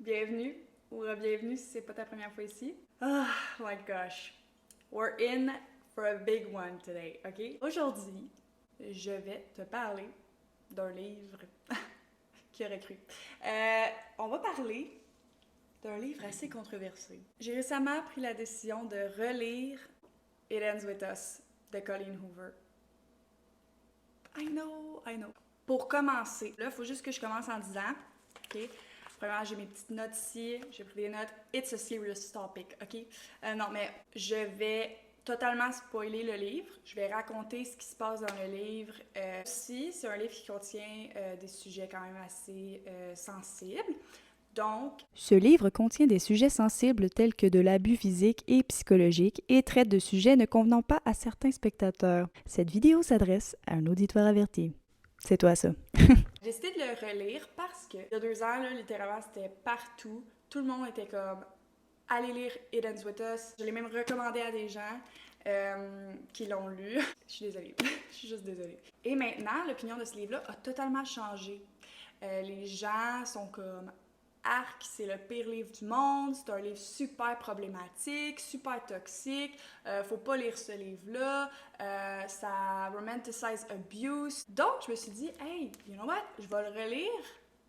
Bienvenue ou bienvenue si c'est pas ta première fois ici. Oh my gosh, we're in for a big one today, ok? Aujourd'hui, je vais te parler d'un livre qui aurait cru. On va parler d'un livre assez controversé. J'ai récemment pris la décision de relire It Ends With Us de Colleen Hoover. I know. Pour commencer, là, il faut juste que je commence en disant, ok? Premièrement, j'ai mes petites notes ici, j'ai pris des notes. It's a serious topic, ok? Non, mais je vais totalement spoiler le livre. Je vais raconter ce qui se passe dans le livre. Aussi, c'est un livre qui contient des sujets quand même assez sensibles. Donc, Ce livre contient des sujets sensibles tels que de l'abus physique et psychologique et traite de sujets ne convenant pas à certains spectateurs. Cette vidéo s'adresse à un auditoire averti. C'est toi ça. j'ai décidé de le relire parce que, il y a 2 ans, là, littéralement, c'était partout. Tout le monde était comme allez lire It Ends With Us. Je l'ai même recommandé à des gens qui l'ont lu. Je suis désolée. Je suis juste désolée. Et maintenant, l'opinion de ce livre-là a totalement changé. Les gens sont comme Arc, c'est le pire livre du monde, c'est un livre super problématique, super toxique, faut pas lire ce livre-là, ça romanticize abuse. Donc, je me suis dit, hey, you know what, je vais le relire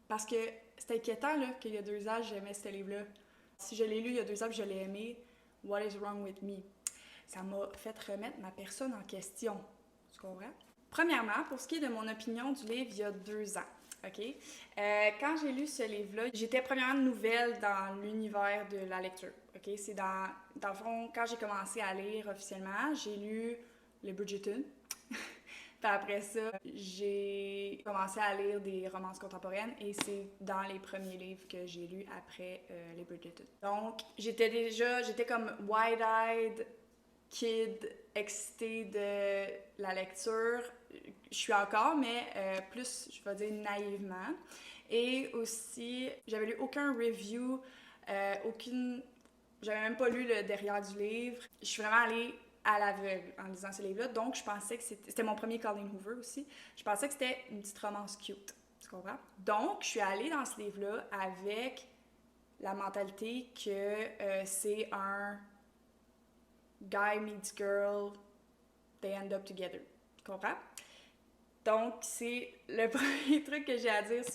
parce que c'est inquiétant là, qu'il y a 2 ans, j'aimais ce livre-là. Si je l'ai lu il y a 2 ans et je l'ai aimé, what is wrong with me? Ça m'a fait remettre ma personne en question. Tu comprends? Premièrement, pour ce qui est de mon opinion du livre il y a 2 ans, OK? Quand j'ai lu ce livre-là, j'étais premièrement nouvelle dans l'univers de la lecture, OK? C'est dans le fond, quand j'ai commencé à lire officiellement, j'ai lu les Bridgerton. Puis après ça, j'ai commencé à lire des romances contemporaines et c'est dans les premiers livres que j'ai lus après les Bridgerton. Donc, j'étais comme wide-eyed, kid, excitée de la lecture. Je suis encore, mais plus, je vais dire, naïvement. Et aussi, j'avais lu aucun review, aucune... J'avais même pas lu le derrière du livre. Je suis vraiment allée à l'aveugle en lisant ce livre-là. Donc, je pensais que c'était mon premier Colleen Hoover aussi. Je pensais que c'était une petite romance cute. Tu comprends? Donc, je suis allée dans ce livre-là avec la mentalité que c'est un guy meets girl, they end up together. Tu comprends? Donc, c'est le premier truc que j'ai à dire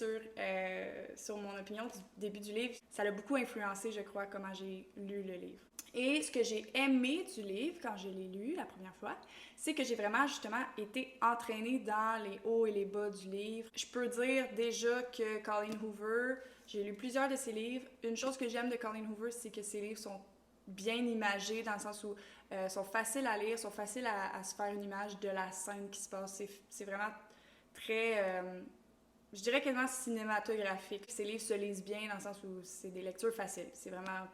sur mon opinion du début du livre. Ça l'a beaucoup influencé, je crois, comment j'ai lu le livre. Et ce que j'ai aimé du livre quand je l'ai lu la première fois, c'est que j'ai vraiment justement été entraînée dans les hauts et les bas du livre. Je peux dire déjà que Colleen Hoover, j'ai lu plusieurs de ses livres. Une chose que j'aime de Colleen Hoover, c'est que ses livres sont bien imagés dans le sens où sont faciles à lire, sont faciles à se faire une image de la scène qui se passe. C'est vraiment très, je dirais quasiment cinématographique. Ces livres se lisent bien dans le sens où c'est des lectures faciles. C'est vraiment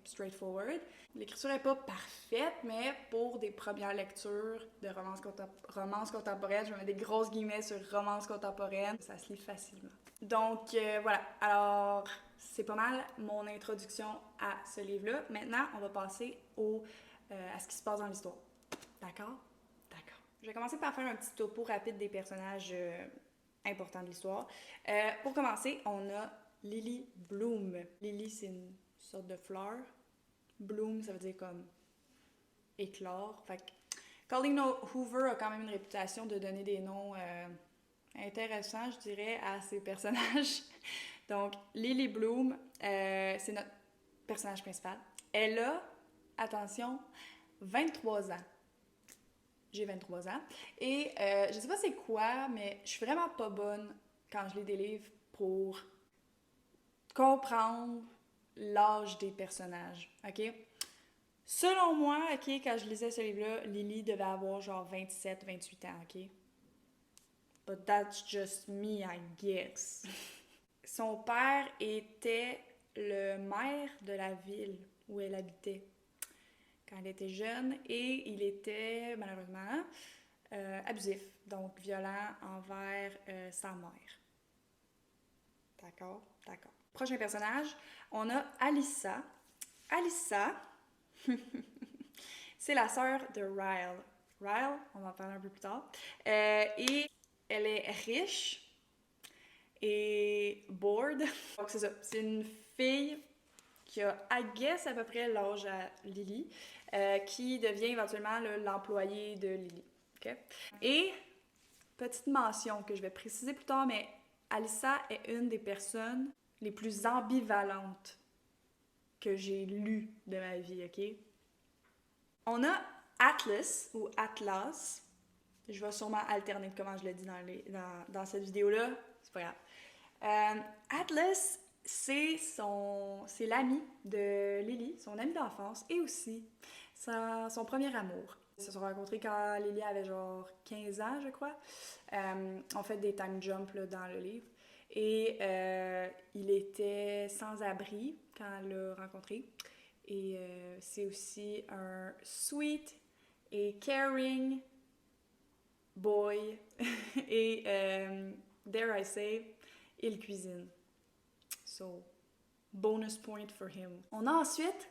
straightforward. L'écriture n'est pas parfaite, mais pour des premières lectures de romances contemporaines, je vais mettre des grosses guillemets sur romances contemporaines, ça se lit facilement. Donc voilà, alors c'est pas mal mon introduction à ce livre-là. Maintenant, on va passer à ce qui se passe dans l'histoire. D'accord? D'accord. Je vais commencer par faire un petit topo rapide des personnages importants de l'histoire. Pour commencer, on a Lily Bloom. Lily, c'est une sorte de fleur. Bloom, ça veut dire comme éclore. Fait que Colleen Hoover a quand même une réputation de donner des noms intéressants, je dirais, à ses personnages. Donc, Lily Bloom, c'est notre personnage principal. Elle a, attention, 23 ans. J'ai 23 ans. Et je sais pas c'est quoi, mais je suis vraiment pas bonne quand je lis des livres pour comprendre l'âge des personnages, OK? Selon moi, OK, quand je lisais ce livre-là, Lily devait avoir genre 27, 28 ans, OK? But that's just me, I guess. Son père était le maire de la ville où elle habitait quand elle était jeune et il était malheureusement abusif, donc violent envers sa mère. D'accord? D'accord. Prochain personnage, on a Alyssa. Alyssa, c'est la sœur de Ryle. Ryle, on va en parler un peu plus tard. Et elle est riche est bored. Donc c'est ça, c'est une fille qui a, I guess, à peu près l'âge à Lily, qui devient éventuellement l'employé de Lily. Okay? Et, petite mention que je vais préciser plus tard, mais Alyssa est une des personnes les plus ambivalentes que j'ai lues de ma vie, ok? On a Atlas, ou Atlas. Je vais sûrement alterner de comment je le dis dans cette vidéo-là. C'est pas grave. Atlas, c'est l'ami de Lily, son ami d'enfance, et aussi son premier amour. Ils se sont rencontrés quand Lily avait genre 15 ans, je crois. On fait des time jumps là, dans le livre. Et il était sans abri quand elle l'a rencontré. Et c'est aussi un sweet et caring boy. Et dare I say, il cuisine. So, bonus point for him. On a ensuite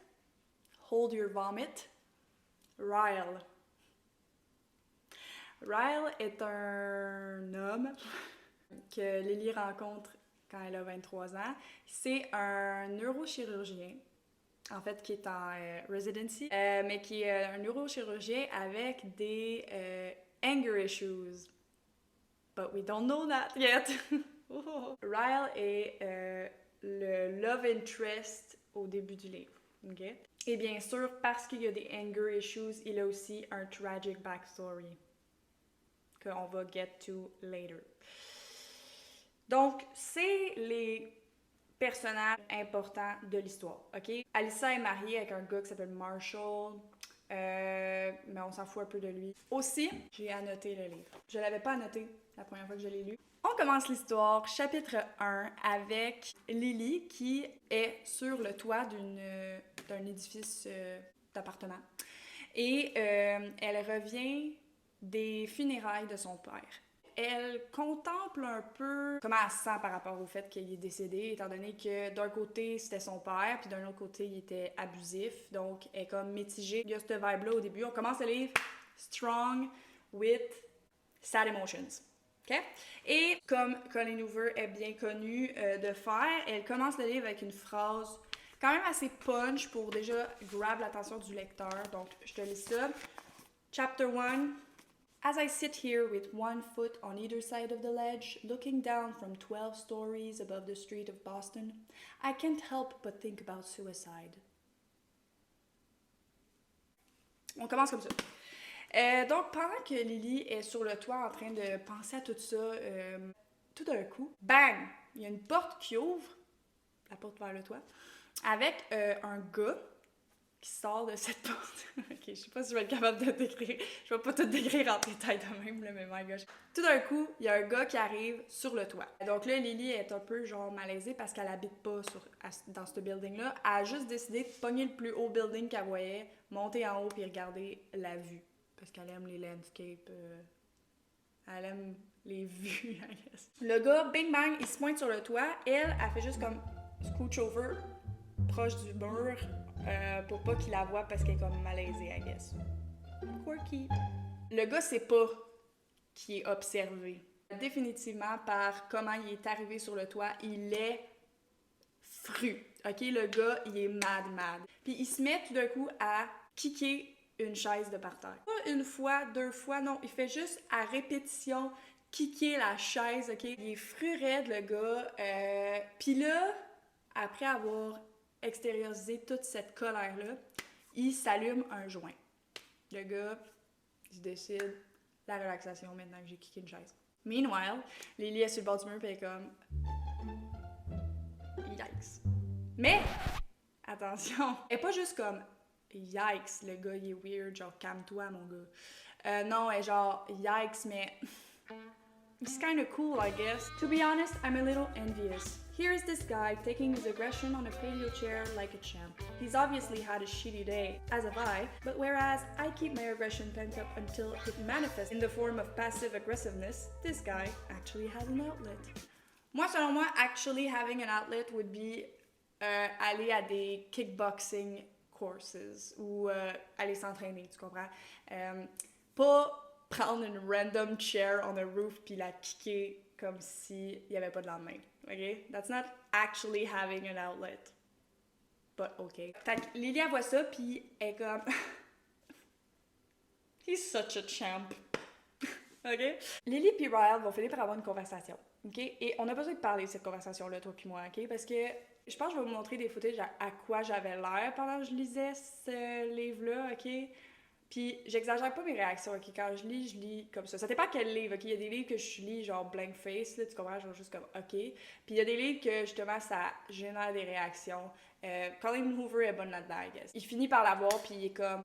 Hold Your Vomit, Ryle. Ryle est un homme que Lily rencontre quand elle a 23 ans. C'est un neurochirurgien, en fait, qui est en residency, mais qui est un neurochirurgien avec des anger issues. But we don't know that yet. Ryle est le love interest au début du livre. Okay? Et bien sûr, parce qu'il y a des anger issues, il a aussi un tragic backstory qu'on va get to later. Donc, c'est les personnages importants de l'histoire, ok? Alyssa est mariée avec un gars qui s'appelle Marshall, mais on s'en fout un peu de lui. Aussi, j'ai annoté le livre. Je l'avais pas annoté la première fois que je l'ai lu. On commence l'histoire, chapitre 1, avec Lily qui est sur le toit d'un édifice d'appartement. Et elle revient des funérailles de son père. Elle contemple un peu comment elle se sent par rapport au fait qu'il est décédé, étant donné que d'un côté, c'était son père, puis d'un autre côté, il était abusif. Donc, elle est comme mitigée. Il y a cette vibe-là au début. On commence le livre strong with sad emotions. Okay? Et comme Colleen Hoover est bien connue de faire, elle commence le livre avec une phrase quand même assez punch pour déjà grab l'attention du lecteur. Donc, je te lis ça. Chapter 1. As I sit here with one foot on either side of the ledge, looking down from 12 stories above the street of Boston, I can't help but think about suicide. On commence comme ça. Donc, pendant que Lily est sur le toit en train de penser à tout ça, tout d'un coup, bang! Il y a une porte qui ouvre, la porte vers le toit, avec un gars qui sort de cette porte. Ok, je sais pas si je vais être capable de décrire. Je vais pas tout décrire en détail de même, là, mais my gosh. Tout d'un coup, il y a un gars qui arrive sur le toit. Donc là, Lily est un peu genre malaisée parce qu'elle habite pas dans ce building-là. Elle a juste décidé de pogner le plus haut building qu'elle voyait, monter en haut puis regarder la vue. Parce qu'elle aime les landscapes. Elle aime les vues, I guess. Le gars, bing bang, il se pointe sur le toit. Elle fait juste comme scooch over, proche du mur, pour pas qu'il la voie parce qu'elle est comme malaisée, I guess. Quirky. Le gars sait pas qu'il est observé. Définitivement, par comment il est arrivé sur le toit, il est fru. Ok, le gars, il est mad. Puis il se met tout d'un coup à kicker une chaise de par terre. Pas une fois, deux fois, non. Il fait juste à répétition kicker la chaise, ok? Il est fru raide, le gars. Puis là, après avoir extériorisé toute cette colère-là, il s'allume un joint. Le gars, il se décide, la relaxation maintenant que j'ai kické une chaise. Meanwhile, Lily est sur le bord du mur et elle est comme... Yikes. Mais, attention, elle est pas juste comme... Yikes, le gars, il est weird, genre, calme-toi, mon gars. Non, elle est genre, yikes, mais... It's kind of cool, I guess. To be honest, I'm a little envious. Here's this guy taking his aggression on a patio chair like a champ. He's obviously had a shitty day, as have I, but whereas I keep my aggression pent up until it manifests in the form of passive aggressiveness, this guy actually has an outlet. Moi, selon moi, actually having an outlet would be aller à des kickboxing courses ou aller s'entraîner, tu comprends? Pas prendre une random chair on a roof puis la kicker comme s'il n'y avait pas de lendemain. OK? That's not actually having an outlet. But OK. Fait que Lily, elle voit ça, puis elle est comme... He's such a champ. OK? Lily et Ryle vont finir par avoir une conversation. OK? Et on a besoin de parler de cette conversation-là, toi puis moi, OK? Parce que je pense que je vais vous montrer des photos à quoi j'avais l'air pendant que je lisais ce livre-là, OK? Puis j'exagère pas mes réactions, OK? Quand je lis comme ça. Ça dépend quel livre, OK? Il y a des livres que je lis genre blank face, là, tu comprends? Genre juste comme OK. Puis il y a des livres que justement ça génère des réactions. Colleen Hoover est bonne là-dedans, I guess. Il finit par la voir, puis il est comme...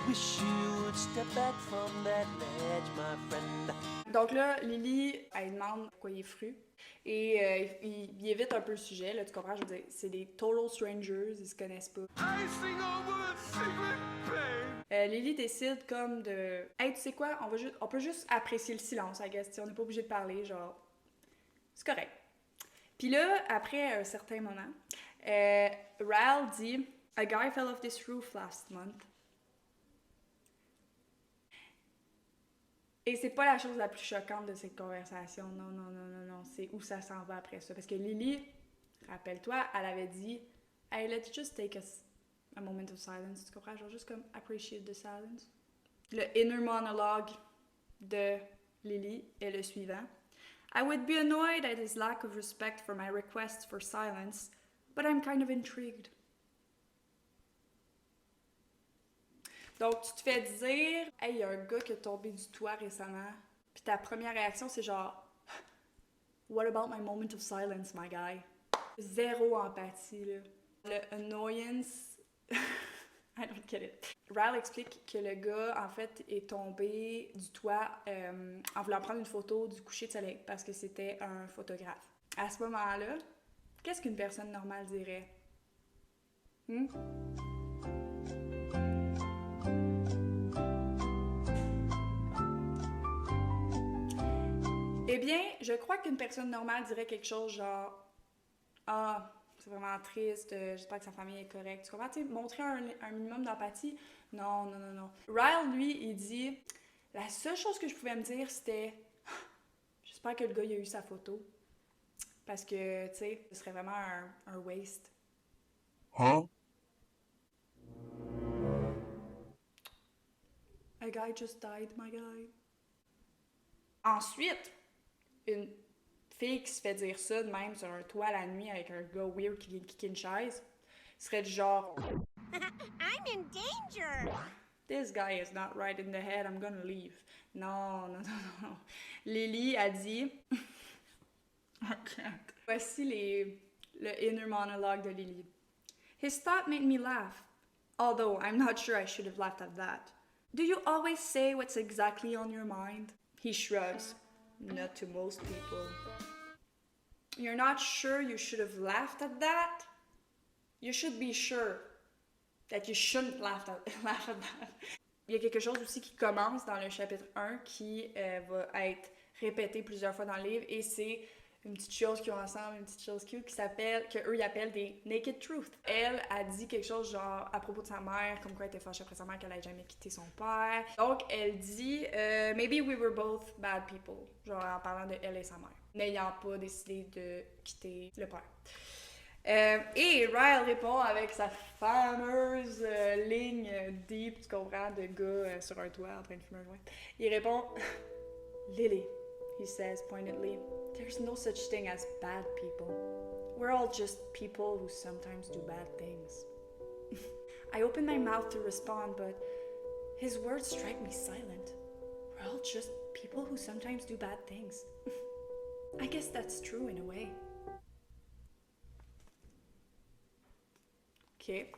Wish you would step back from that ledge, my friend. Donc là, Lily, elle demande pourquoi il est fru. Et il évite un peu le sujet, là, tu comprends? Je veux dire, c'est des total strangers, ils se connaissent pas. Lily décide comme de... Hey, tu sais quoi? On peut juste apprécier le silence, I guess. On n'est pas obligé de parler, genre... C'est correct. Puis là, après un certain moment, Ryle dit... A guy fell off this roof last month. Et c'est pas la chose la plus choquante de cette conversation. Non. C'est où ça s'en va après ça. Parce que Lily, rappelle-toi, elle avait dit « Hey, let's just take a moment of silence. » Tu comprends? Genre juste comme « appreciate the silence ». Le inner monologue de Lily est le suivant. « I would be annoyed at his lack of respect for my request for silence, but I'm kind of intrigued. » Donc, tu te fais dire, hey, il y a un gars qui est tombé du toit récemment, puis ta première réaction, c'est genre, what about my moment of silence, my guy? Zéro empathie, là. Le annoyance, I don't get it. Ryle explique que le gars, en fait, est tombé du toit en voulant prendre une photo du coucher de soleil, parce que c'était un photographe. À ce moment-là, qu'est-ce qu'une personne normale dirait? Eh bien, je crois qu'une personne normale dirait quelque chose genre « Ah, c'est vraiment triste, j'espère que sa famille est correcte. » Tu comprends? Tu sais, montrer un minimum d'empathie. Non. Ryle, lui, il dit « La seule chose que je pouvais me dire, c'était « J'espère que le gars, il a eu sa photo. » Parce que, tu sais, ce serait vraiment un waste. Huh? A guy just died, my guy. Ensuite, une fille qui se fait dire ça de même sur un toit la nuit avec un gars weird qui vient de kicker une chaise serait du genre I'm in danger! This guy is not right in the head, I'm gonna leave. Non. Lily a dit Voici le inner monologue de Lily. His thought made me laugh, although I'm not sure I should have laughed at that. Do you always say what's exactly on your mind? He shrugs. Not to most people. You're not sure you should have laughed at that? You should be sure that you shouldn't laugh at that. Il y a quelque chose aussi qui commence dans le chapitre 1 qui va être répété plusieurs fois dans le livre et c'est une petite chose qu'ils ont ensemble, une petite chose cute qui s'appelle, qu'eux ils appellent des naked truth. Elle a dit quelque chose genre à propos de sa mère, comme quoi elle était fâchée après sa mère qu'elle n'avait jamais quitté son père. Donc elle dit maybe we were both bad people, genre en parlant de elle et sa mère, n'ayant pas décidé de quitter le père. Et Ryle répond avec sa fameuse ligne deep, tu comprends, de gars sur un toit en train de fumer un joint. Il répond Lily, he says pointedly. There's no such thing as bad people. We're all just people who sometimes do bad things. I open my mouth to respond, but his words strike me silent. We're all just people who sometimes do bad things. I guess that's true in a way. OK.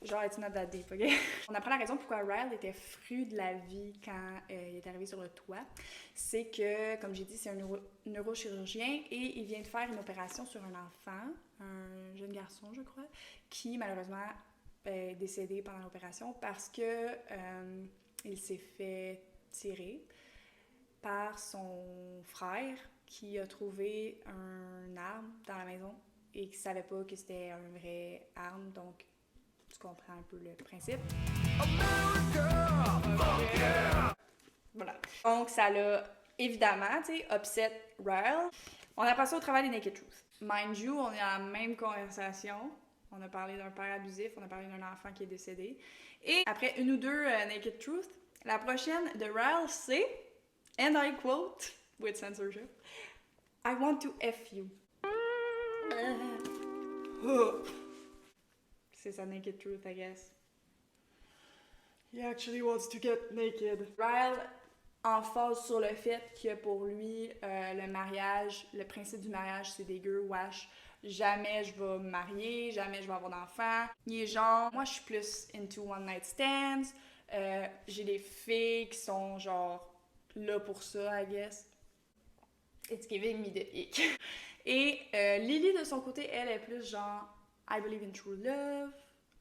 Genre, it's not that deep, OK? On apprend la raison pourquoi Ryle était fru de la vie quand il est arrivé sur le toit. C'est que, comme j'ai dit, c'est un neurochirurgien et il vient de faire une opération sur un enfant, un jeune garçon, je crois, qui, malheureusement, est décédé pendant l'opération parce que il s'est fait tirer par son frère qui a trouvé une arme dans la maison et qui savait pas que c'était une vraie arme, donc tu comprends un peu le principe. America, fuck yeah! Voilà. Donc, ça l'a évidemment, tu sais, upset Ryle. On a passé au travail des Naked Truth. Mind you, on est dans la même conversation. On a parlé d'un père abusif, on a parlé d'un enfant qui est décédé. Et après une ou deux Naked Truth, la prochaine de Ryle, c'est, and I quote, with censorship, I want to F you. C'est sa Naked Truth, I guess. He actually wants to get naked. Ryle emphase sur le fait que pour lui, le mariage, le principe du mariage, c'est dégueu, wesh. Jamais je vais me marier, jamais je vais avoir d'enfants. Il est genre, moi je suis plus into one night stands. J'ai des filles qui sont genre là pour ça, I guess. It's giving me the ick. Et Lily, de son côté, elle est plus genre I believe in true love,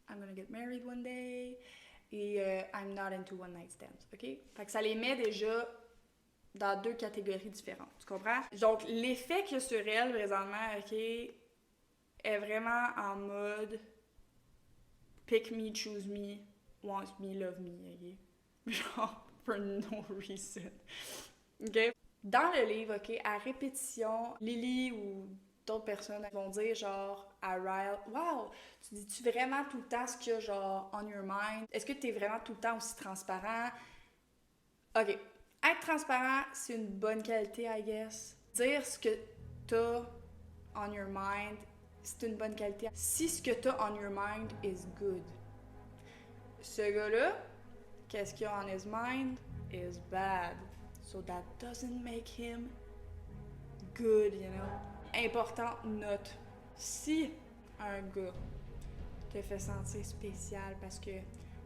I'm gonna get married one day, et I'm not into one night stands, ok? Fait que ça les met déjà dans deux catégories différentes, tu comprends? Donc, l'effet qu'il y a sur elle présentement, ok, est vraiment en mode pick me, choose me, want me, love me, ok? Genre, for no reason, ok? Dans le livre, ok, à répétition, Lily ou d'autres personnes vont dire genre à Ryle, wow, tu dis-tu vraiment tout le temps ce qu'il y a genre on your mind? Est-ce que t'es vraiment tout le temps aussi transparent? Ok, être transparent, c'est une bonne qualité, I guess. Dire ce que t'as on your mind, c'est une bonne qualité. Si ce que t'as on your mind is good. Ce gars-là, qu'est-ce qu'il a on his mind is bad. So that doesn't make him good, you know? Importante note. Si un gars te fait sentir spécial parce que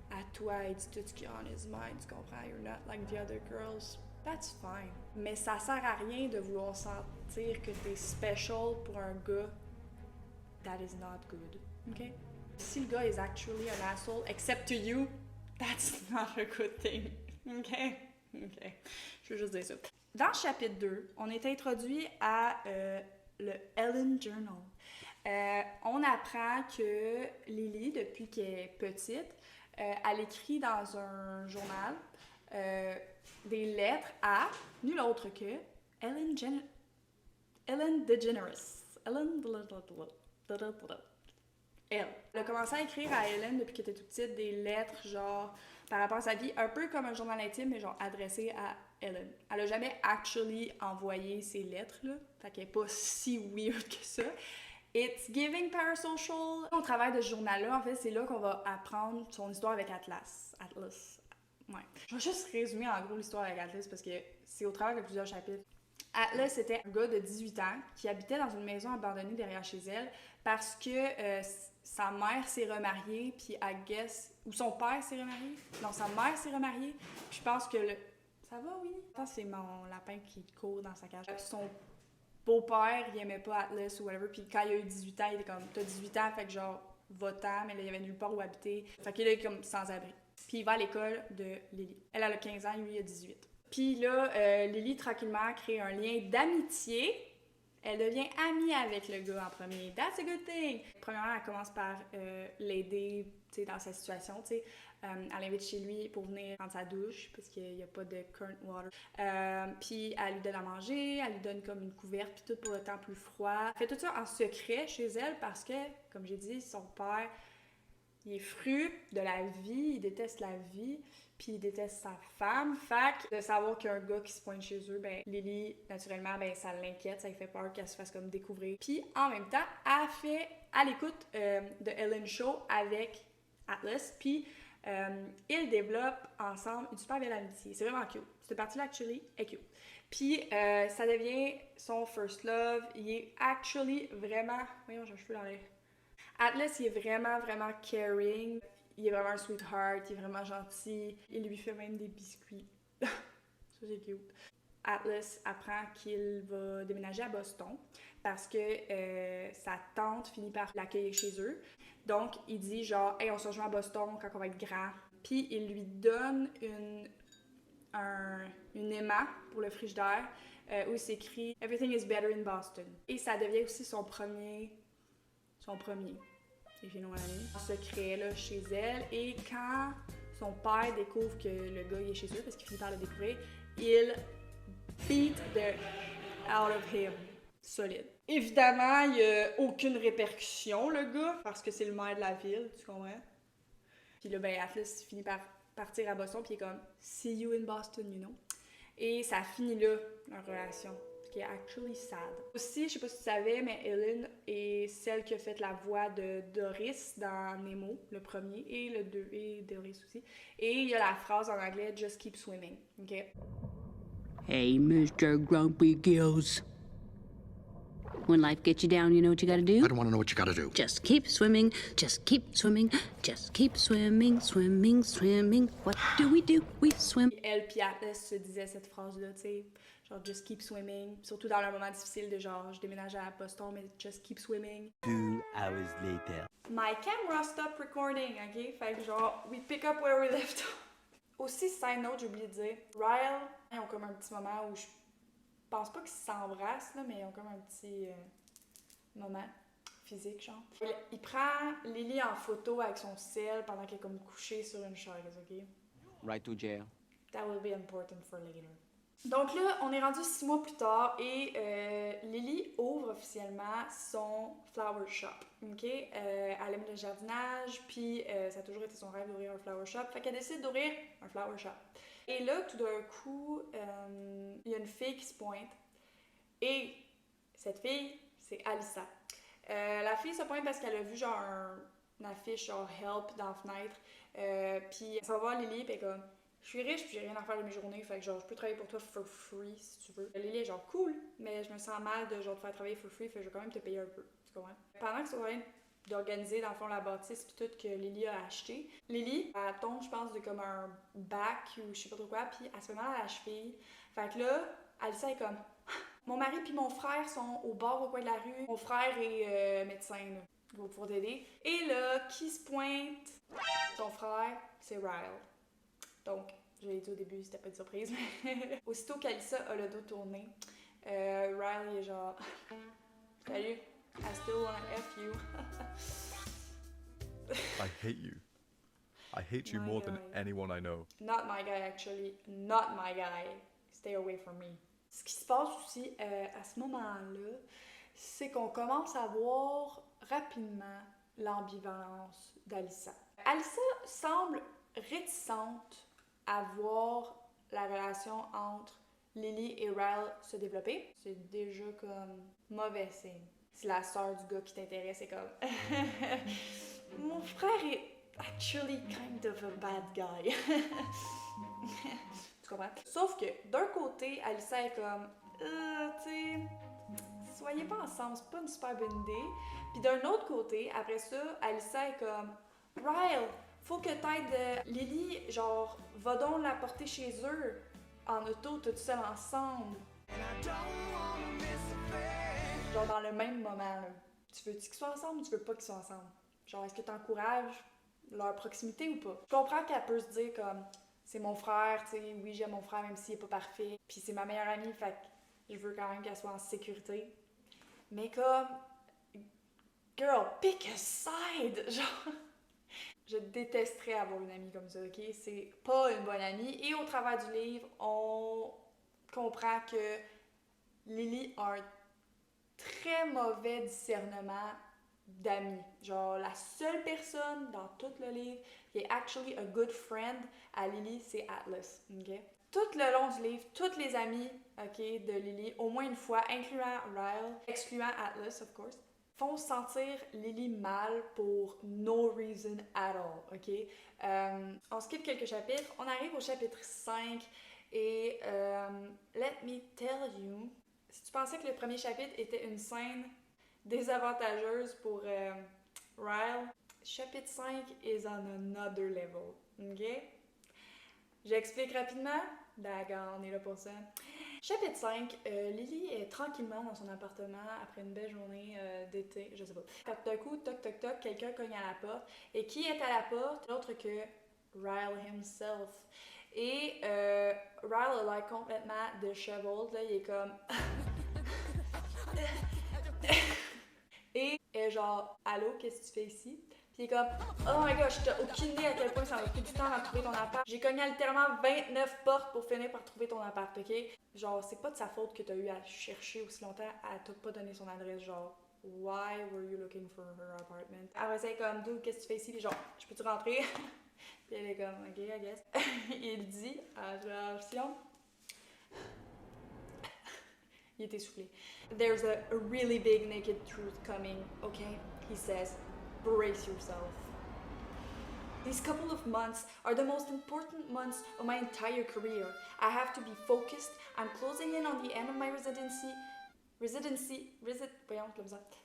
à toi, il dit tout ce qu'il a on his mind, tu comprends? You're not like the other girls. That's fine. Mais ça sert à rien de vouloir sentir que t'es special pour un gars. That is not good. Okay? Si le gars is actually an asshole, except to you, that's not a good thing. Okay? Okay. Je veux juste dire ça. Dans le chapitre 2, on est introduit à le Ellen Journal. On apprend que Lily, depuis qu'elle est petite, elle écrit dans un journal des lettres à nul autre que Ellen DeGeneres. Elle a commencé à écrire à Ellen depuis qu'elle était toute petite des lettres genre par rapport à sa vie, un peu comme un journal intime, mais genre adressé à Ellen. Elle a jamais actually envoyé ces lettres-là, fait qu'elle est pas si weird que ça. It's giving parasocial. Au travail de ce journal-là, en fait, c'est là qu'on va apprendre son histoire avec Atlas. Ouais. Je vais juste résumer en gros l'histoire avec Atlas parce que c'est au travers de plusieurs chapitres. Atlas, c'était un gars de 18 ans qui habitait dans une maison abandonnée derrière chez elle parce que sa mère s'est remariée, puis I guess... Ou son père s'est remarié? Non, sa mère s'est remariée. Puis je pense que le... Ça va, oui? Je pense que c'est mon lapin qui court dans sa cage. Son beau-père, il aimait pas Atlas ou whatever, puis quand il a eu 18 ans, il était comme, t'as 18 ans, fait que genre, va-t'en, mais là, il y avait nulle part où habiter. Fait qu'il est comme sans-abri. Puis il va à l'école de Lily. Elle a 15 ans, lui, il a 18. Puis là, Lily, tranquillement, crée un lien d'amitié. Elle devient amie avec le gars en premier. That's a good thing! Premièrement, elle commence par l'aider, tu sais, dans sa situation, tu sais. Elle l'invite chez lui pour venir prendre sa douche parce qu'il n'y a pas de current water. Puis elle lui donne à manger, elle lui donne comme une couverte, puis tout pour le temps plus froid. Elle fait tout ça en secret chez elle parce que, comme j'ai dit, son père, il est fru de la vie, il déteste la vie, puis il déteste sa femme. Fait que de savoir qu'il y a un gars qui se pointe chez eux, ben Lily, naturellement, ben ça l'inquiète, ça lui fait peur qu'elle se fasse comme découvrir. Puis en même temps, elle fait à l'écoute de Ellen Show avec Atlas, puis ils développent ensemble une super belle amitié. C'est vraiment cute. Cette partie-là, actually, est cute. Puis, ça devient son first love. Il est actually vraiment... Voyons, j'ai un cheveu dans les... Atlas, il est vraiment, vraiment caring. Il est vraiment un sweetheart. Il est vraiment gentil. Il lui fait même des biscuits. Ça, c'est cute. Atlas apprend qu'il va déménager à Boston parce que sa tante finit par l'accueillir chez eux. Donc, il dit genre, hey, on se rejoint à Boston quand on va être grand. Puis, il lui donne une aimant pour le frigidaire où il s'écrit Everything is better in Boston. Et ça devient aussi son premier, if you know what I mean, secret là, chez elle. Et quand son père découvre que le gars il est chez eux, parce qu'il finit par le découvrir, il beat the out of him. Solide. Évidemment, il n'y a aucune répercussion, le gars, parce que c'est le maire de la ville, tu comprends? Puis là, ben, Atlas finit par partir à Boston, puis il est comme « See you in Boston, you know? » Et ça finit là, leur relation, ce qui est actually sad. Aussi, je sais pas si tu savais, mais Ellen est celle qui a fait la voix de Doris dans Nemo, le premier, et le 2, et Doris aussi. Et il y a la phrase en anglais « Just keep swimming », ok? Hey, Mr. Grumpy Gills. When life gets you down, you know what you gotta do? I don't want to know what you gotta do. Just keep swimming, just keep swimming, just keep swimming, swimming, swimming. What do? We swim. Elle pis Atlas se disaient cette phrase-là, tu sais, genre « Just keep swimming », surtout dans le moment difficile de genre « Je déménage à Boston, mais just keep swimming ». 2 hours later. My camera stopped recording, ok? Fait que genre, we pick up where we left off. Aussi, side note, j'ai oublié de dire, Ryle, ils ont comme un petit moment où je pense pas qu'ils s'embrassent, là, mais ils ont comme un petit moment physique, genre. Il prend Lily en photo avec son sel pendant qu'elle est comme couchée sur une chaise, ok? Right to jail. That will be important for later. Donc là, on est rendu 6 mois plus tard et Lily ouvre officiellement son flower shop, ok? Elle aime le jardinage, puis ça a toujours été son rêve d'ouvrir un flower shop, fait qu'elle décide d'ouvrir un flower shop. Et là, tout d'un coup, il y a une fille qui se pointe, et cette fille, c'est Alyssa. La fille se pointe parce qu'elle a vu genre une affiche genre « Help » dans la fenêtre, puis elle va voir Lily, puis elle est comme « Je suis riche, puis j'ai rien à faire de mes journées, fait que genre je peux travailler pour toi for free si tu veux. » Lily est genre « Cool, mais je me sens mal de genre te faire travailler for free, fait que je vais quand même te payer un peu. » Tu comprends? Pendant que c'est en train d'organiser dans le fond la bâtisse puis tout que Lily a acheté, Lily, elle tombe je pense de comme un bac ou je sais pas trop quoi, puis elle se fait mal à la cheville. Fait que là, Alyssa est comme « Mon mari puis mon frère sont au bord au coin de la rue. Mon frère est médecin, là. Il va pouvoir t'aider. » Et là, qui se pointe? Son frère, c'est Ryle. Donc, je l'ai dit au début, c'était pas une surprise. Aussitôt qu'Alyssa a le dos tourné, Ryle est genre « Salut, I still wanna F you. » I hate you. I hate you My more than guy. anyone I know. Not my guy, actually. Not my guy. Stay away from me. Ce qui se passe aussi à ce moment-là, c'est qu'on commence à voir rapidement l'ambivalence d'Alyssa. Alyssa semble réticente à voir la relation entre Lily et Ryle se développer. C'est déjà comme mauvais signe. Si la sœur du gars qui t'intéresse est comme mon frère est actually kind of a bad guy. Tu comprends? Sauf que d'un côté, Alyssa est comme tu sais, soyez pas ensemble, c'est pas une super bonne idée. Puis d'un autre côté, après ça, Alyssa est comme Ryle, faut que t'aides Lily, genre, va donc la porter chez eux en auto, toute seule ensemble. Genre dans le même moment, là. Tu veux-tu qu'ils soient ensemble ou tu veux pas qu'ils soient ensemble? Genre, est-ce que t'encourages leur proximité ou pas? Je comprends qu'elle peut se dire comme c'est mon frère, tu sais, oui, j'aime mon frère même s'il est pas parfait. Puis c'est ma meilleure amie, fait que je veux quand même qu'elle soit en sécurité. Mais comme, girl, pick a side! Genre, je détesterais avoir une amie comme ça, ok? C'est pas une bonne amie. Et au travers du livre, on comprend que Lily a un très mauvais discernement d'amis. Genre, la seule personne dans tout le livre qui est actually a good friend à Lily, c'est Atlas, ok? Tout le long du livre, toutes les amies, ok, de Lily, au moins une fois, incluant Ryle, excluant Atlas, of course, font sentir Lily mal pour no reason at all, ok? On skip quelques chapitres, on arrive au chapitre 5 et let me tell you, si tu pensais que le premier chapitre était une scène désavantageuse pour Ryle, chapitre 5 is on another level, ok? J'explique rapidement, d'accord, on est là pour ça. Chapitre 5, Lily est tranquillement dans son appartement après une belle journée d'été, je sais pas. Quand d'un coup, toc toc toc, quelqu'un cogne à la porte. Et qui est à la porte? L'autre que Ryle himself. Et Ryle a l'air complètement disheveled, là, il est comme... Et elle est genre, allô, qu'est-ce que tu fais ici? Puis il est comme, oh my gosh, t'as aucune idée à quel point ça m'a pris du temps à trouver ton appart. J'ai cogné littéralement 29 portes pour finir par trouver ton appart, ok? Genre, c'est pas de sa faute que t'as eu à chercher aussi longtemps, elle t'a pas donné son adresse, genre, why were you looking for her apartment? Après ça, elle est comme, dude, qu'est-ce que tu fais ici? Puis genre, je peux-tu rentrer? Puis elle est comme, ok, I guess. Il dit, attention. Il est essoufflé. There's a really big naked truth coming, okay? He says, brace yourself. These couple of months are the most important months of my entire career. I have to be focused. I'm closing in on the end of my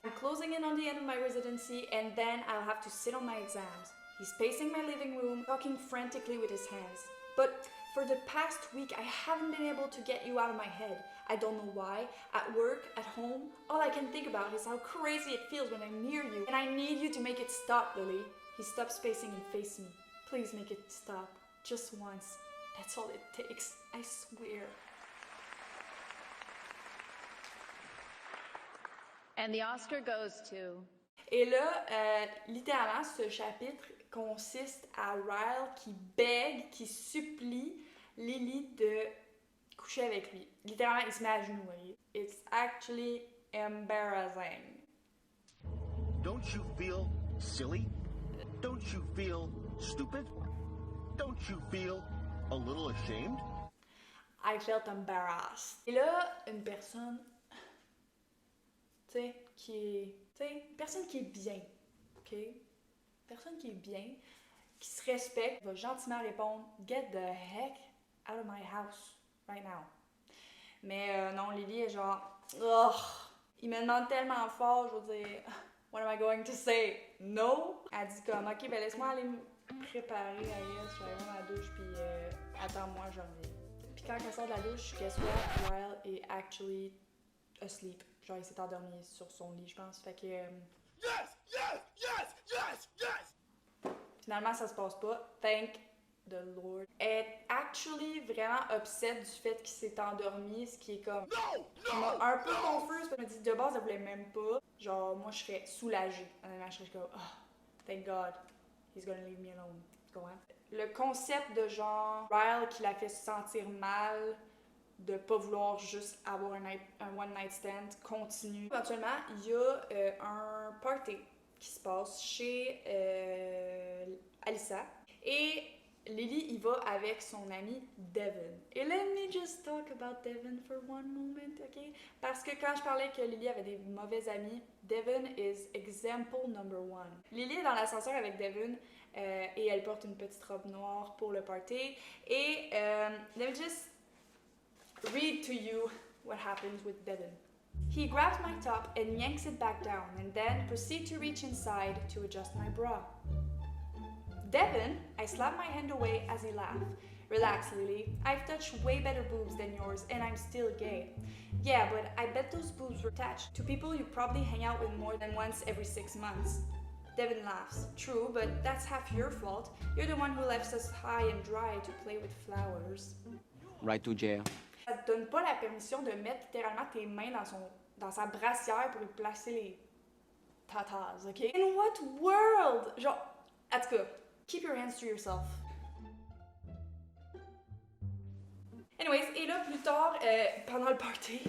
I'm closing in on the end of my residency, and then I'll have to sit on my exams. He's pacing my living room, talking frantically with his hands. But for the past week, I haven't been able to get you out of my head. I don't know why. At work, at home, all I can think about is how crazy it feels when I'm near you. And I need you to make it stop, Lily. He stops pacing and faces me. Please make it stop. Just once. That's all it takes. I swear. And the Oscar goes to... Et là, littéralement, ce chapitre consiste à Ryle qui bègue, qui supplie Lily de coucher avec lui. Littéralement, il se met à genoux. It's actually embarrassing. Don't you feel silly? Don't you feel stupid? Don't you feel a little ashamed? I felt embarrassed. Et là, une personne, tu sais, une personne qui est bien, ok? Personne qui est bien, qui se respecte, va gentiment répondre « Get the heck out of my house right now ». Mais non, Lily est genre « Ugh, il me demande tellement fort, je veux dire, what am I going to say? No? » Elle dit comme « Ok, ben laisse-moi aller me préparer, I guess, je vais aller prendre la douche, puis attends-moi, je reviens. » Puis quand elle sort de la douche, guess what? Ryle est actually asleep. Genre, il s'est endormi sur son lit, je pense. Fait que... Finalement, ça se passe pas. Thank the Lord. Elle est actually vraiment upset du fait qu'il s'est endormi, ce qui est comme... m'a un peu confuse, parce que je me dis, de base, elle voulait même pas. Genre, moi, je serais soulagée. Honnêtement, je serais comme, oh, thank God, he's gonna leave me alone. Tu comprends? Le concept de genre, Ryle qui la fait se sentir mal, de pas vouloir juste avoir un one night stand continue. Éventuellement, il y a un party qui se passe chez Alyssa et Lily y va avec son ami Devin. Et let me just talk about Devin for one moment, ok? Parce que quand je parlais que Lily avait des mauvais amis, Devin is example number one. Lily est dans l'ascenseur avec Devin et elle porte une petite robe noire pour le party. Et let me just read to you what happens with Devin. He grabs my top and yanks it back down and then proceeds to reach inside to adjust my bra. Devin, I slap my hand away as he laughs. Relax, Lily. I've touched way better boobs than yours and I'm still gay. Yeah, but I bet those boobs were attached to people you probably hang out with more than once every 6 months. Devin laughs. True, but that's half your fault. You're the one who left us high and dry to play with flowers. Right to jail. Ça te donne pas la permission de mettre littéralement tes mains dans sa brassière pour y placer les tatas, ok? In what world? Genre, en tout cas, keep your hands to yourself. Anyways, et là, plus tard, pendant le party,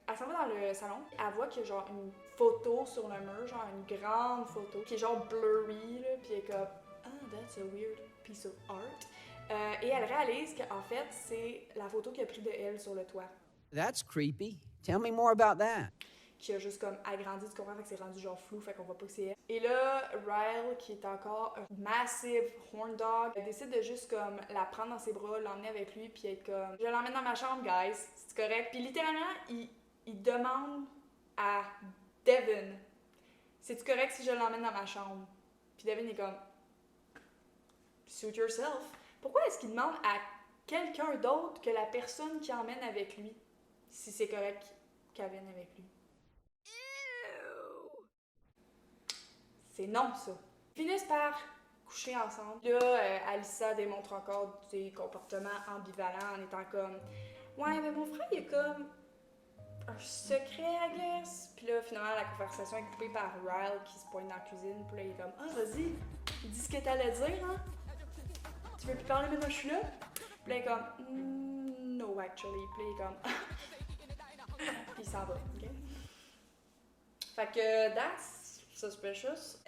elle s'en va dans le salon, elle voit qu'il y a genre une photo sur le mur, genre une grande photo, qui est genre blurry, là, pis elle est comme « Ah, that's a weird piece of art ». Et elle réalise qu'en fait, c'est la photo qu'il a prise de elle sur le toit. That's creepy. Tell me more about that. Qui a juste comme agrandi, tu comprends? Fait que c'est rendu genre flou, fait qu'on voit pas que c'est elle. Et là, Ryle, qui est encore un massive horn dog, décide de juste comme la prendre dans ses bras, l'emmener avec lui, puis être comme « Je l'emmène dans ma chambre, guys, c'est correct? » Puis littéralement, il demande à Devin « C'est-tu correct si je l'emmène dans ma chambre? » Puis Devin est comme « Suit yourself. » Pourquoi est-ce qu'il demande à quelqu'un d'autre que la personne qui emmène avec lui, si c'est correct qu'elle vienne avec lui? C'est non, ça. Ils finissent par coucher ensemble. Là, Alyssa démontre encore des comportements ambivalents en étant comme « Ouais, mais mon frère, il est comme un secret, I guess. Puis là, finalement, la conversation est coupée par Ryle qui se pointe dans la cuisine. Puis là, il est comme, ah, vas-y, dis ce que t'allais dire, hein. Tu veux plus parler maintenant que je suis là? Puis là, il est comme, no, actually. Puis là, il est comme, puis il s'en va, ok? Fait que, that's suspicious.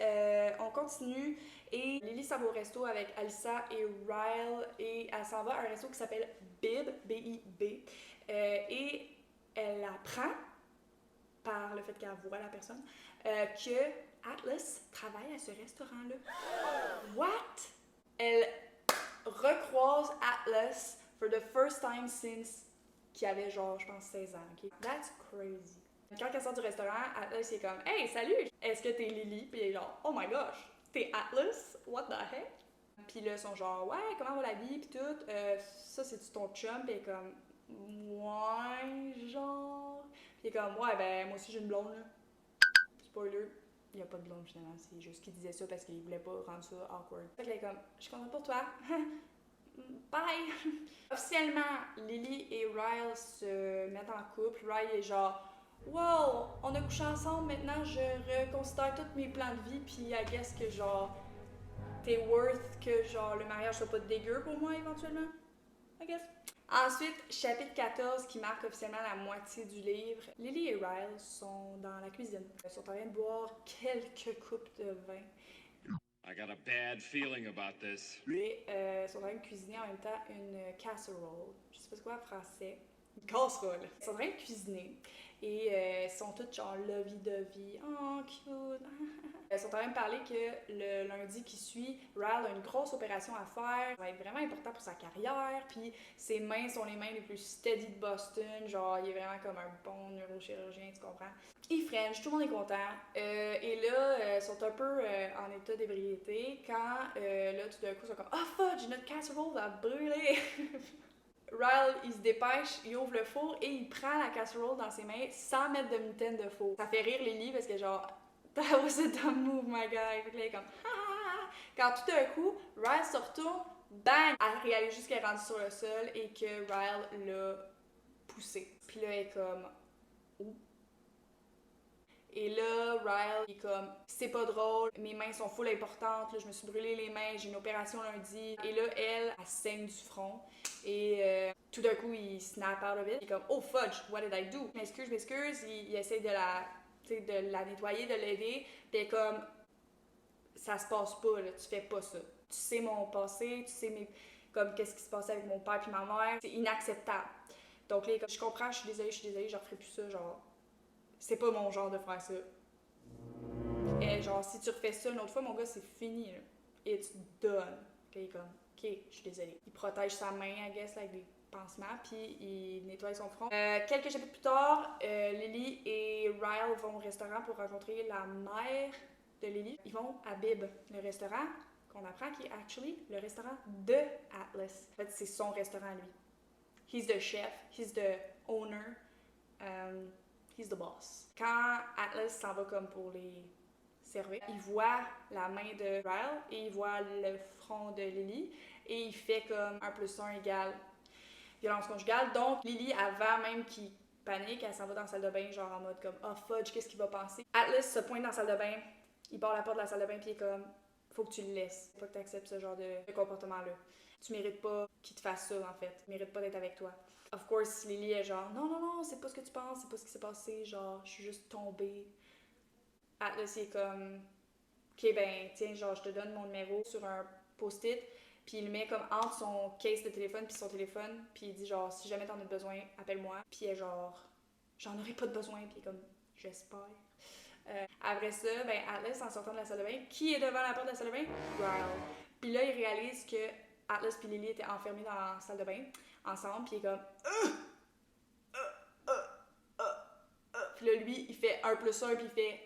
On continue et Lily s'en va au resto avec Alyssa et Ryle et elle s'en va à un resto qui s'appelle Bib, B-I-B. Et elle apprend, par le fait qu'elle voit la personne, que Atlas travaille à ce restaurant-là. What? Elle recroise Atlas for the first time since qu'il avait genre, je pense, 16 ans, ok? That's crazy. Quand elle sort du restaurant, Atlas est comme « Hey, salut! Est-ce que t'es Lily? » Puis elle est genre « Oh my gosh! T'es Atlas? What the heck? » Puis là, ils sont genre « Ouais, comment va la vie? » Puis tout. Ça, c'est-tu ton chum? Puis elle est comme « Ouais, genre... » Puis elle est comme « Ouais, ben moi aussi j'ai une blonde, là. » Spoiler, il n'y a pas de blonde finalement. C'est juste qu'il disait ça parce qu'il voulait pas rendre ça awkward. Fait que là, elle est comme « Je suis contente pour toi. » Bye! Officiellement, Lily et Ryle se mettent en couple. Ryle est genre wow, on a couché ensemble, maintenant je reconsidère tous mes plans de vie, puis I guess que genre t'es worth que genre le mariage soit pas dégueu pour moi éventuellement. I guess. Ensuite, chapitre 14 qui marque officiellement la moitié du livre. Lily et Ryle sont dans la cuisine. Ils sont en train de boire quelques coupes de vin. I got a bad feeling about this. Et ils sont en train de cuisiner en même temps une casserole. Je sais pas c'est quoi en français. Une casserole. Ils sont en train de cuisiner. Et ils sont tous genre lovey-dovey. Oh, cute. Ils sont en train de parler que le lundi qui suit, Ryle a une grosse opération à faire. Ça va être vraiment important pour sa carrière. Puis ses mains sont les mains les plus steady de Boston. Genre, il est vraiment comme un bon neurochirurgien, tu comprends? Il French, tout le monde est content. Et là, ils sont un peu en état d'ébriété quand, là, tout d'un coup, ils sont comme « Oh fudge, notre casserole va brûler! » Ryle, il se dépêche, il ouvre le four et il prend la casserole dans ses mains sans mettre de mitaine de four. Ça fait rire Lily parce que genre, that was a dumb move, my guy. Fait que là, il est comme, ha! Quand tout d'un coup, Ryle se retourne, bang! Elle réalise juste qu'elle est rendue sur le sol et que Ryle l'a poussée. Puis là, elle est comme, ouh. Et là, Ryle, il est comme, c'est pas drôle, mes mains sont full importantes, là, je me suis brûlé les mains, j'ai une opération lundi. Et là, elle saigne du front. Et tout d'un coup, il snap out of it. Il est comme, oh fudge, what did I do? M'excuse. Il essaie de la nettoyer, de l'aider. Puis elle est comme, ça se passe pas, là, tu fais pas ça. Tu sais mon passé, tu sais comme qu'est-ce qui se passait avec mon père puis ma mère. C'est inacceptable. Donc là, il est comme, je comprends, je suis désolée, je referai plus ça, genre. C'est pas mon genre de faire ça. Et genre, si tu refais ça une autre fois, mon gars, c'est fini, là. It's done. Puis il est comme, ok, je suis désolée. Il protège sa main, I guess, avec des pansements, puis il nettoie son front. Quelques chapitres plus tard, Lily et Ryle vont au restaurant pour rencontrer la mère de Lily. Ils vont à Bib, le restaurant qu'on apprend qui est actually le restaurant de Atlas. En fait, c'est son restaurant, lui. He's the chef, he's the owner. He's the boss. Quand Atlas s'en va comme pour les servir, il voit la main de Ryle et il voit le front de Lily et il fait comme 1 + 1 = violence conjugale. Donc Lily, avant même qu'il panique, elle s'en va dans la salle de bain genre en mode comme « Oh fudge, qu'est-ce qu'il va penser? » Atlas se pointe dans la salle de bain, il barre la porte de la salle de bain puis il est comme « Faut que tu le laisses. Faut que tu acceptes ce genre de comportement-là. Tu mérites pas qu'il te fasse ça en fait. Tu mérites pas d'être avec toi. » Of course, Lily est genre, non, c'est pas ce que tu penses, c'est pas ce qui s'est passé, genre, je suis juste tombée. Atlas, il est comme, ok, ben, tiens, genre, je te donne mon numéro sur un post-it, puis il le met comme entre son case de téléphone puis son téléphone, puis il dit, genre, si jamais t'en as besoin, appelle-moi. Puis elle est genre, j'en aurai pas de besoin, puis il est comme, j'espère. Après ça, ben, Atlas, en sortant de la salle de bain, qui est devant la porte de la salle de bain? Ryle. Puis là, il réalise que Atlas puis Lily étaient enfermés dans la salle de bain ensemble, puis il est comme puis là lui il fait 1 + 1 puis il fait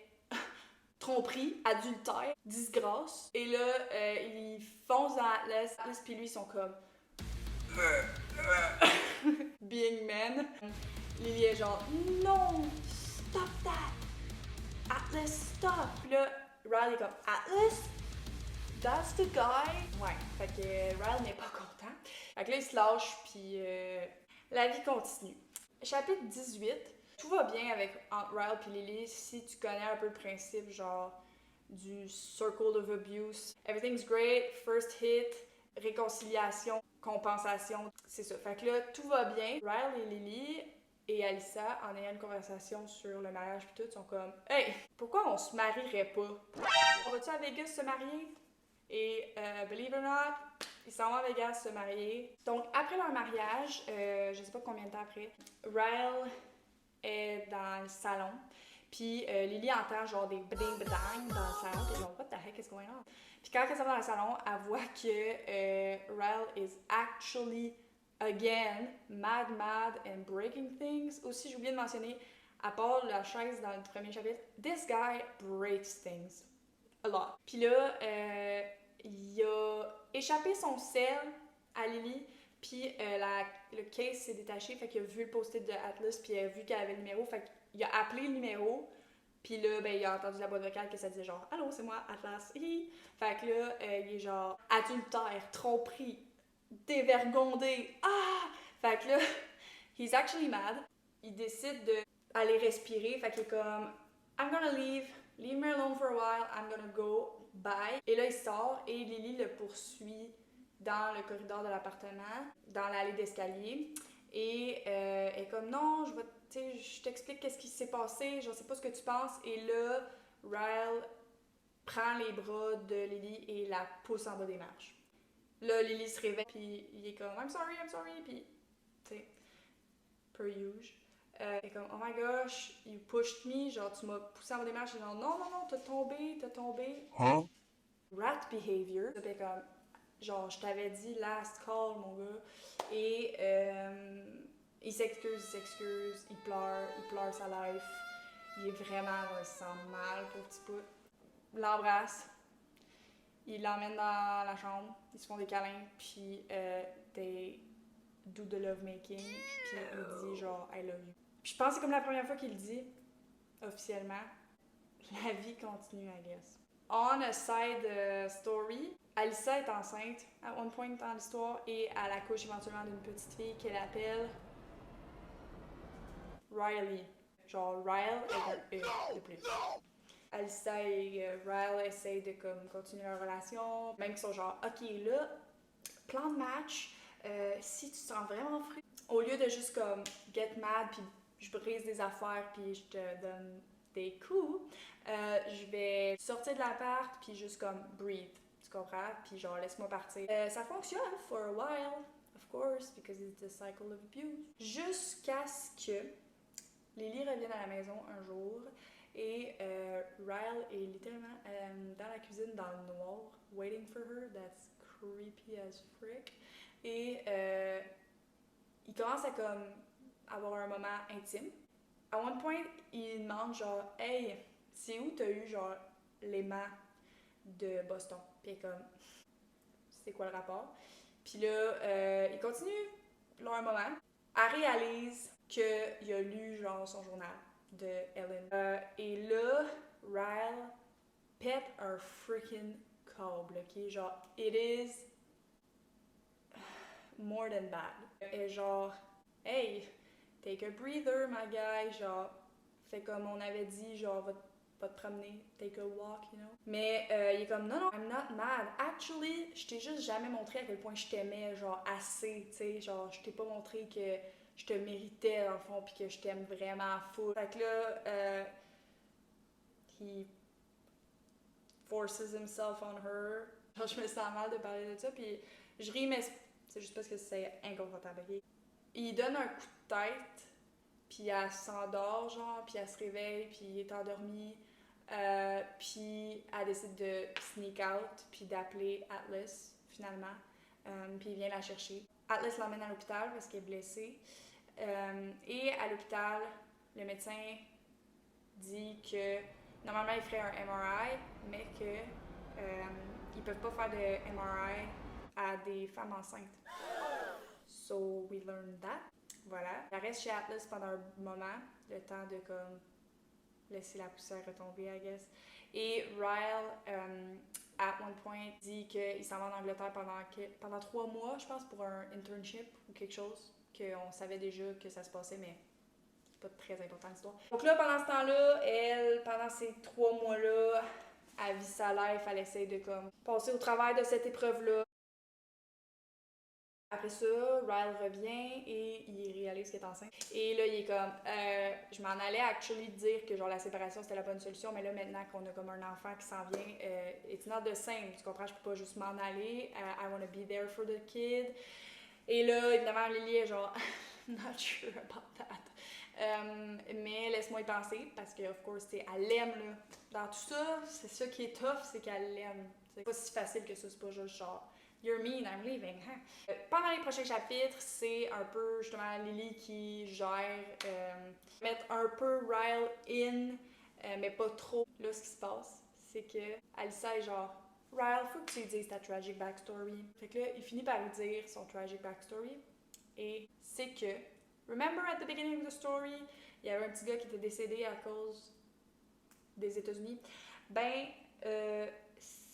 tromperie, adultère, disgrâce, et là il fonce dans Atlas puis lui ils sont comme being men. Lily est genre non, stop that, Atlas stop. Puis là Ryle est comme Atlas, that's the guy. Ouais, fait que Ryle n'est pas content. Fait que là, il se lâche, puis la vie continue. Chapitre 18. Tout va bien avec entre Ryle et Lily si tu connais un peu le principe, genre, du circle of abuse. Everything's great, first hit, réconciliation, compensation, c'est ça. Fait que là, tout va bien. Ryle et Lily et Alyssa, en ayant une conversation sur le mariage pis tout, sont comme « Hey, pourquoi on se marierait pas? On va-tu à Vegas se marier? » Et believe it or not, ils s'en vont à Vegas se marier. Donc, après leur mariage, je sais pas combien de temps après, Ryle est dans le salon. Puis Lily entend genre des bding-bdang dans le salon. Puis genre, what the heck is going on? Puis quand elle s'en va dans le salon, elle voit que Ryle is actually, again, mad and breaking things. Aussi, j'ai oublié de mentionner, à part la chaise dans le premier chapitre, this guy breaks things. A lot. Puis là, il a échappé son sel à Lily. Puis le case s'est détaché, fait qu'il a vu le post-it de Atlas, puis il a vu qu'elle avait le numéro, fait qu'il a appelé le numéro, puis là, ben, il a entendu la boîte vocale que ça disait genre « Allô, c'est moi, Atlas, hi! » Fait que là, il est genre adultère, tromperie, dévergondé, ah! Fait que là, he's actually mad. Il décide d'aller respirer, fait qu'il est comme « I'm gonna leave me alone for a while, I'm gonna go, bye. » Et là, il sort, et Lily le poursuit dans le corridor de l'appartement, dans l'allée d'escalier. Et elle est comme non, je t'explique qu'est-ce qui s'est passé, je sais pas ce que tu penses. Et là, Ryle prend les bras de Lily et la pousse en bas des marches. Là, Lily se réveille, puis il est comme I'm sorry, puis tu sais, per usual. Elle est comme oh my gosh, you pushed me, genre tu m'as poussé en bas des marches. Et genre non, t'as tombé. Huh? Rat behavior. Puis comme genre, je t'avais dit last call, mon gars. Et il s'excuse, il pleure sa life. Il est vraiment dans le sang mal pour petit bout. L'embrasse. Il l'emmène dans la chambre. Ils se font des câlins. Puis they do the love making. Puis il dit genre I love you. Puis je pense que c'est comme la première fois qu'il le dit officiellement. La vie continue, I guess. On a side story. Alyssa est enceinte à one point dans l'histoire et elle accouche éventuellement d'une petite fille qu'elle appelle Riley. Genre Ryle avec un E de plus. Alyssa et Ryle essayent de comme, continuer leur relation, même qu'ils sont genre ok là, plan de match, si tu te sens vraiment fru, au lieu de juste comme get mad puis je brise des affaires puis je te donne des coups, je vais sortir de l'appart puis juste comme breathe. Tu comprends? Puis genre, laisse-moi partir. Ça fonctionne for a while, of course, because it's a cycle of abuse. Jusqu'à ce que Lily revienne à la maison un jour et Ryle est littéralement dans la cuisine dans le noir, waiting for her. That's creepy as frick. Et il commence à comme avoir un moment intime. À one point, il demande genre, hey, c'est où t'as eu genre l'aimant de Boston? Puis elle est comme, c'est quoi le rapport? Puis là, il continue, là un moment. Elle réalise qu'il a lu genre son journal de Ellen. Et là, Ryle pète un freaking câble, ok? Genre, it is more than bad. Et genre, hey, take a breather, my guy. Genre, fais comme on avait dit, genre, va te promener, take a walk, you know. Mais il est comme, non, I'm not mad. Actually, je t'ai juste jamais montré à quel point je t'aimais, genre, assez, tu sais. Genre, je t'ai pas montré que je te méritais, dans le fond, puis que je t'aime vraiment full. Fait que là, he forces himself on her. Genre, je me sens mal de parler de ça, puis je ris, mais c'est juste parce que c'est inconfortable, ok? Il donne un coup de tête, puis elle s'endort, genre, puis elle se réveille, puis il est endormi. Puis elle décide de sneak out, puis d'appeler Atlas, finalement. Puis il vient la chercher. Atlas l'emmène à l'hôpital parce qu'elle est blessée. Et à l'hôpital, le médecin dit que normalement il ferait un MRI, mais que ils peuvent pas faire de MRI à des femmes enceintes. So we learned that. Voilà. Elle reste chez Atlas pendant un moment, le temps de comme laisser la poussière retomber, I guess. Et Ryle, at one point, dit qu'il s'en va en Angleterre pendant 3 mois, je pense, pour un internship ou quelque chose, qu'on savait déjà que ça se passait, mais pas très important l'histoire. Donc là, pendant ce temps-là, elle, pendant ces 3 mois-là, elle vit sa life, elle essaie de comme passer au travers de cette épreuve-là. Après ça, Ryle revient et il réalise qu'elle est enceinte. Et là, il est comme, je m'en allais actually dire que genre la séparation c'était la bonne solution, mais là maintenant qu'on a comme un enfant qui s'en vient, it's not the same, tu comprends? Je peux pas juste m'en aller. I wanna be there for the kid. Et là, évidemment, Lily est genre, not sure about that. Mais laisse-moi y penser parce que, of course, elle l'aime là. Dans tout ça, c'est ça qui est tough, c'est qu'elle l'aime. C'est pas si facile que ça, c'est pas juste genre. You're mean, I'm leaving. Huh? Pendant les prochains chapitres, c'est un peu justement Lily qui gère, mettre un peu Ryle in, mais pas trop. Là, ce qui se passe, c'est que Alyssa est genre, Ryle, faut que tu lui dises ta tragic backstory. Fait que là, il finit par lui dire son tragic backstory. Et c'est que, remember at the beginning of the story, il y avait un petit gars qui était décédé à cause des États-Unis. Ben,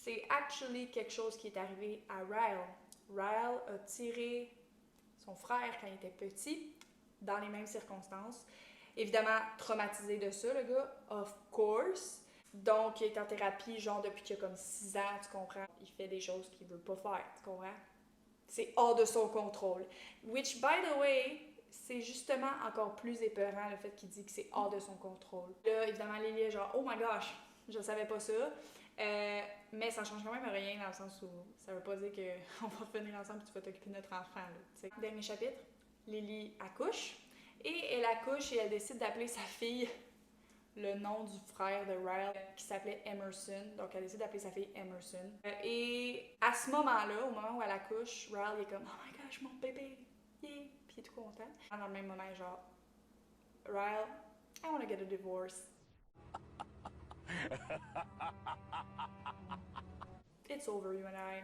c'est actually quelque chose qui est arrivé à Ryle. Ryle a tiré son frère quand il était petit, dans les mêmes circonstances. Évidemment, traumatisé de ça, le gars, of course. Donc, il est en thérapie, genre, depuis qu'il a comme 6 ans, tu comprends? Il fait des choses qu'il veut pas faire, tu comprends? C'est hors de son contrôle. Which, by the way, c'est justement encore plus épeurant, le fait qu'il dit que c'est hors de son contrôle. Là, évidemment, Lily est genre, oh my gosh, je savais pas ça. Mais ça change quand même rien dans le sens où ça veut pas dire qu'on va revenir ensemble et tu vas t'occuper de notre enfant. Là, dernier chapitre, Lily accouche et elle accouche et elle décide d'appeler sa fille le nom du frère de Ryle qui s'appelait Emerson. Donc elle décide d'appeler sa fille Emerson. Et à ce moment-là, au moment où elle accouche, Ryle est comme oh my gosh, mon bébé, yeah! Puis il est tout content. Dans le même moment, genre Ryle, I wanna get a divorce. It's over, you and I.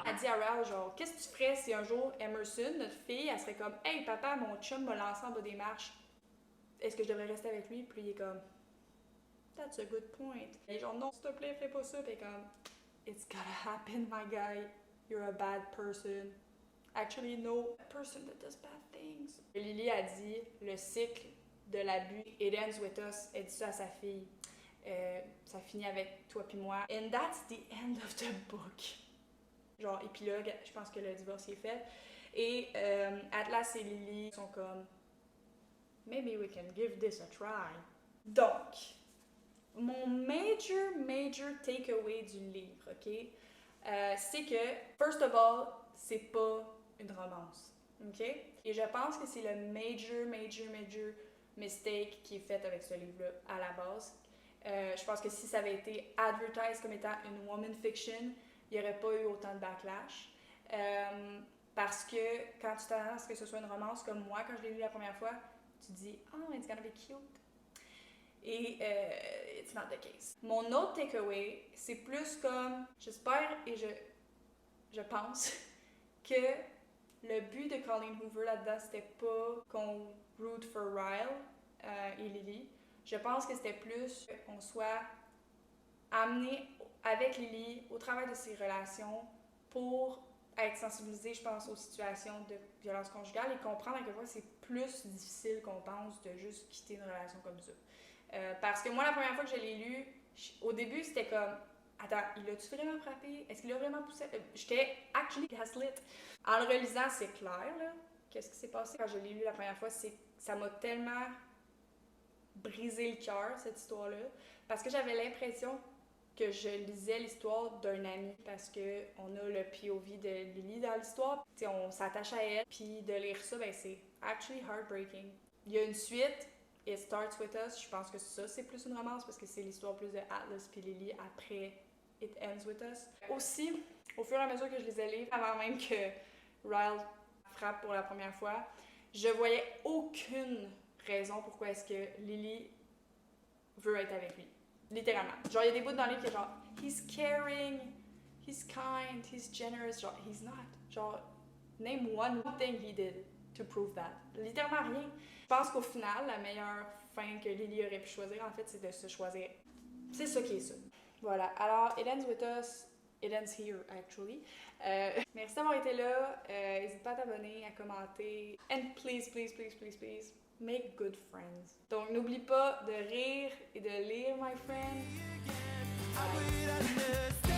Elle dit à Ryle, genre, qu'est-ce que tu ferais si un jour Emerson, notre fille, elle serait comme, hey papa, mon chum m'a lancé en bas des marches. Est-ce que je devrais rester avec lui? Puis il est comme, that's a good point. Et genre, non, s'il te plaît, fais pas ça. Puis comme, it's gotta happen, my guy. You're a bad person. Actually, no, a person that does bad things. Et Lily a dit, le cycle de l'abus, it ends with us. Elle dit ça à sa fille. Ça finit avec toi puis moi. And that's the end of the book. Genre, épilogue, je pense que le divorce est fait. Et Atlas et Lily sont comme, maybe we can give this a try. Donc, mon major takeaway du livre, ok? C'est que, first of all, c'est pas une romance, ok? Et je pense que c'est le major mistake qui est fait avec ce livre-là à la base. Je pense que si ça avait été advertised comme étant une woman fiction, il n'y aurait pas eu autant de backlash. Parce que quand tu t'attends à ce que ce soit une romance comme moi, quand je l'ai lu la première fois, tu dis « Oh, it's gonna be cute ». Et it's not the case. Mon autre takeaway, c'est plus comme, j'espère et je pense que le but de Colleen Hoover là-dedans, c'était pas qu'on root for Ryle et Lily. Je pense que c'était plus qu'on soit amené avec Lily au travers de ses relations pour être sensibilisé, je pense, aux situations de violence conjugale et comprendre à quel point c'est plus difficile qu'on pense de juste quitter une relation comme ça. Parce que moi, la première fois que je l'ai lu, au début, c'était comme attends, il a-tu vraiment frappé? Est-ce qu'il a vraiment poussé? J'étais actually gaslit. En le relisant, c'est clair, là. Qu'est-ce qui s'est passé? Quand je l'ai lu la première fois, ça m'a tellement brisé le cœur, cette histoire-là, parce que j'avais l'impression que je lisais l'histoire d'un ami, parce que on a le POV de Lily dans l'histoire, t'sais, on s'attache à elle, puis de lire ça, ben c'est actually heartbreaking. Il y a une suite, It Starts With Us, je pense que ça c'est plus une romance, parce que c'est l'histoire plus de Atlas puis Lily après It Ends With Us. Aussi, au fur et à mesure que je lisais le livre, avant même que Ryle frappe pour la première fois, je voyais aucune raison pourquoi est-ce que Lily veut être avec lui. Littéralement. Genre, il y a des bouts dans le livre qui est genre he's caring, he's kind, he's generous. Genre, he's not. Genre, name one thing he did to prove that. Littéralement rien. Je pense qu'au final, la meilleure fin que Lily aurait pu choisir, en fait, c'est de se choisir. C'est ça qui est ça. Voilà. Alors, It Ends With Us, ends here, actually. Merci d'avoir été là. N'hésite pas à t'abonner, à commenter. And please, please, please, please, please, make good friends. Donc, n'oublie pas de rire et de lire, my friend. Bye.